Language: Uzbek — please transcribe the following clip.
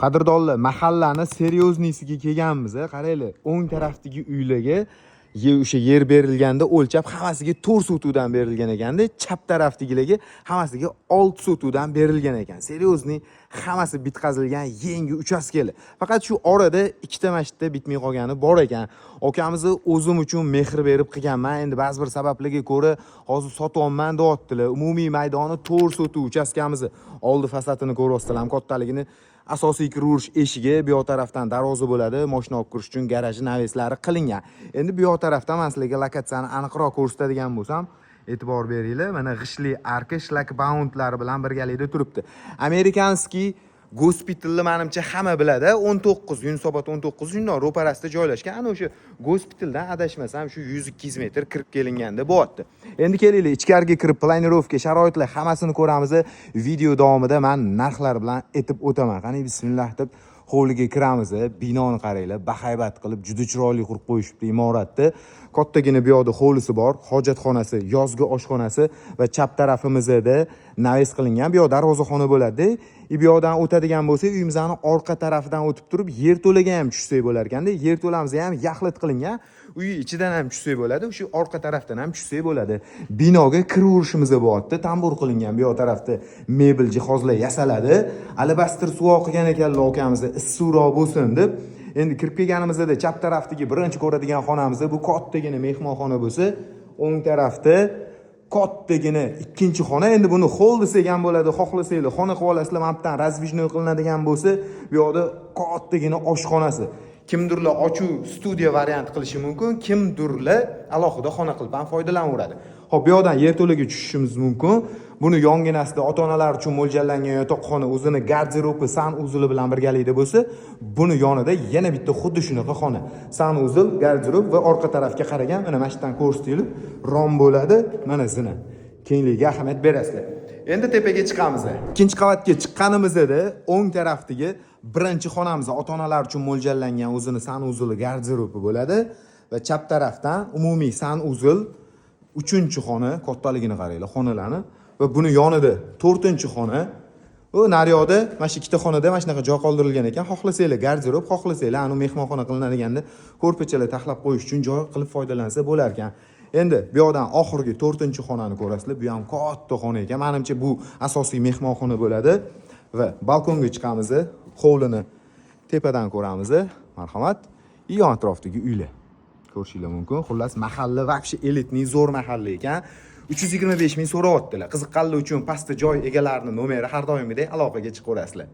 Qadrdonlar, mahallani seryoznisiga kelganmiz. Qaranglar, o'ng tarafdagi uylarga o'sha yer berilganda o'lchab hammasiga 4 sotuvdan berilgan ekanda, chap tarafdagilarga hammasiga 6 sotuvdan berilgan ekan. Seryozni hammasi bitkazilgan yangi uchastkalar. Faqat shu orada ikkita masjidda bitmay qolgani bor ekan. Okamizni o'zim uchun mehr berib qilganman. Endi ba'zi bir sabablarga ko'ra hozir sotyapman deyaptilar. Umumiy maydoni 4 sotuv uchastkamizni oldi fasadini ko'ryapsizlar, kattaligini. Asosiy kirish eshigi bu yoq tarafdan darvoza bo'ladi, mashina olib kirish uchun garaji naveslari qilingan. Endi bu yoq tarafdan men sizlarga lokatsiyani aniqroq ko'rsatadigan bo'lsam, e'tibor beringlar. Mana g'ishli arka shlakbaundlari bilan birgalikda turibdi. Amerikanskiy gospitalni menimcha hamma biladi. 19 Yunusobod 19 shundoq ro'parasida joylashgan. Ana o'sha gospitaldan adashmasam shu 100-200 metr kirib kelinganda bo'lyapti. Endi kelinglar, ichkariga kirib planirovka, sharoitlar hammasini ko'ramiz. Video davomida men narxlar bilan aytib o'taman. Qani bismillah deb hovliga kiramiz. Binoni qaranglar, bahaybat qilib juda chiroyli qurib qo'yishibdi imoratni. Kattagina bu yoqda hovlisi bor, hojatxonasi, yozgi oshxonasi va chap tarafimizda naves qilingan. Bu yoq darvozaxona bo'ladi. Bu yoqdan o'tadigan bo'lsa, uyimizning orqa tarafidan o'tib turib, yerto'laga ham tushsak bo'lar ekanda. Yerto'lamiz ham yaxlit qilingan. Uy ichidan ham tushsak bo'ladi, shu orqa tarafdan ham tushsak bo'ladi. Binoga kiraverishimiz bo'lyapti. Tambur qilingan bu yoq tarafda mebel jihozlar yasaladi. Alabastr suvoq qilgan ekanlar okamizni, issiqroq bo'lsin deb. Endi kirib kelganimizda chap tarafdagi birinchi ko'radigan xonamiz bu kattagina mehmonxona bo'lsa, o'ng tarafda kattagina ikkinchi xona. Endi buni hol desak ham bo'ladi, xohlasanglar xona qilib olasizlar. Mapdan razvijnoy qilinadigan bo'lsa, bu yoqda kattagina oshxonasi. Kimdirlar ochuv studiya variant qilishi mumkin, kimdirlar alohida xona qilib ham foydalanaveradi. Xo'p, bu yoqdan yerto'laga tushishimiz mumkin. Buni yonginasida ota-onalar uchun mo'ljallangan yotoqxona, o'zini garderobi, sanuzli bilan birgalikda bo'lsa, buni yonida yana bitta xuddi shunaqa xona. Sanuzl, garderob va orqa tarafga qaragan, mana mashitdan ko'rsatilib, rom bo'ladi. Mana zina. Kengligiga ahamiyat berasizlar. Endi tepaga chiqamiz. Ikkinchi qavatga chiqqanimizda o'ng tarafdagi birinchi xonamiz ota-onalar uchun mo'ljallangan o'zini sanuzli, garderobi bo'ladi va chap tarafdan umumiy sanuzl 3-xona, kattaligini qaranglar, xonalarni. Va buni yonida 4-xona. Va nariyoqda mana shu ikkita xonada mana shunaqa joy qoldirilgan ekan. Xohlasanglar garderob, xohlasanglar anu mehmonxona qilinadiganida ko'rpachalar taxlab qo'yish uchun joy qilib foydalansa bo'lar ekan. Endi bu yoqdan oxirgi 4-xonani ko'rasizlar. Bu ham katta xona ekan. Menimcha bu asosiy mehmonxona bo'ladi va balkonga chiqamiz. Hovlini tepadan ko'ramiz. Marhamat. Yon atrofdagi uylar ko'rishinglar mumkin. Xullas, mahalla vaqti elitni zo'r mahalla ekan. 325 ming so'rayaptilar. Qiziqqanlar uchun pastda joy egalarining nomeri har doimgidek aloqaga chiqaverasizlar.